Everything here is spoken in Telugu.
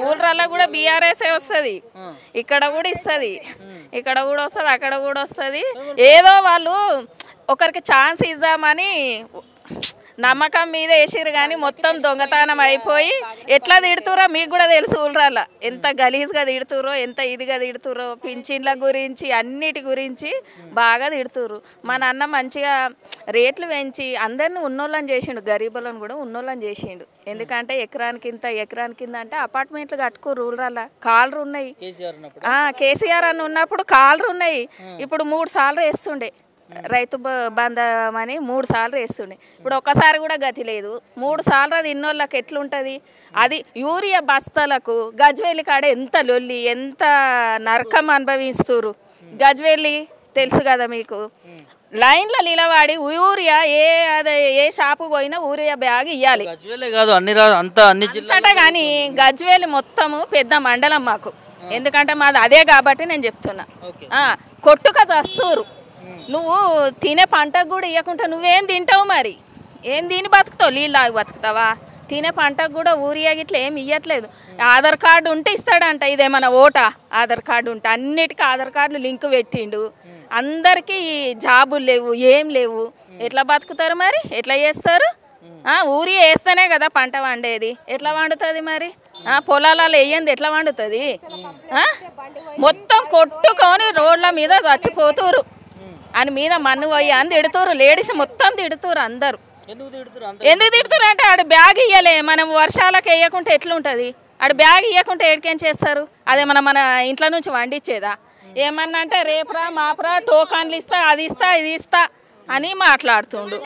ఊళ్ళల్లో కూడా బీఆర్ఎస్ఏ వస్తుంది, ఇక్కడ కూడా ఇస్తుంది, ఇక్కడ కూడా వస్తుంది, అక్కడ కూడా వస్తుంది. ఏదో వాళ్ళు ఒకరికి ఛాన్స్ ఇద్దామని నమ్మకం మీద వేసిరు కానీ మొత్తం దొంగతనం అయిపోయి ఎట్లా తిడుతురో మీకు కూడా తెలుసు. ఊళ్ళల్లో ఎంత గలీజ్గా తిడుతురో, ఎంత ఇదిగా తిడుతురో, పింఛన్ల గురించి అన్నిటి గురించి బాగా తిడుతురు. మా నాన్న మంచిగా రేట్లు పెంచి అందరిని ఉన్నోళ్ళని చేసిండు, గరీబులను కూడా ఉన్నోళ్ళని చేసిండు. ఎందుకంటే ఎకరానికి ఇంత అంటే అపార్ట్మెంట్లు కట్టుకోరు ఊళ్ళల్లో, కాళ్ళు ఉన్నాయి. కేసీఆర్ అని ఉన్నప్పుడు కాళ్ళు ఉన్నాయి. ఇప్పుడు 3 సార్లు వేస్తుండే రైతు బంధం అని 3 సార్లు వేస్తుండే. ఇప్పుడు ఒక్కసారి కూడా గతి లేదు. 3 సార్లు అది ఇన్నోళ్ళకి ఎట్లుంటుంది? అది యూరియా బస్తాలకు గజ్వేలి కాడ ఎంత లొల్లి, ఎంత నరకం అనుభవిస్తురు. గజ్వేలి తెలుసు కదా మీకు, లైన్లో నిలబడి యూరియా ఏ షాపు పోయినా యూరియా బ్యాగ్ ఇవ్వాలి. అంతటా కానీ గజ్వేలి మొత్తము పెద్ద మండలం మాకు, ఎందుకంటే మాది అదే కాబట్టి నేను చెప్తున్నా. కొట్టుక చస్తూరు. నువ్వు తినే పంటకు కూడా ఇవ్వకుండా నువ్వేం తింటావు? మరి ఏం తిని బతుకుతావు? నీళ్ళు తాగి బతుకుతావా? తినే పంటకు కూడా ఊరియా గిట్లా ఏమి ఇవ్వట్లేదు. ఆధార్ కార్డు ఉంటే ఇస్తాడంట. ఇదేమన్నా ఓటా? ఆధార్ కార్డు ఉంటే అన్నిటికీ ఆధార్ కార్డులు లింక్ పెట్టిండు. అందరికీ జాబులు లేవు, ఏం లేవు. ఎట్లా బతుకుతారు మరి? ఎట్లా చేస్తారు? ఊరియా వేస్తేనే కదా పంట వండేది. ఎట్లా వండుతుంది మరి? పొలాలలో వేయంది ఎట్లా వండుతుంది? మొత్తం కొట్టుకొని రోడ్ల మీద చచ్చిపోతురు అని మీద మన్ను పోయి అని తిడుతురు. లేడీస్ మొత్తం తిడుతురు అందరు. ఎందుకు తిడుతురు అంటే ఆడు బ్యాగ్ ఇవ్వలే. మనం వర్షాలకు వేయకుంటే ఎట్లుంటుంది? ఆడు బ్యాగ్ ఇవ్వకుంటే ఏడికేం చేస్తారు? అదేమన్నా మన ఇంట్లో నుంచి వండించేదా? ఏమన్నా అంటే రేపురా మాపురా టోకన్లు ఇస్తా, అది ఇస్తా, ఇది ఇస్తా అని మాట్లాడుతుండు.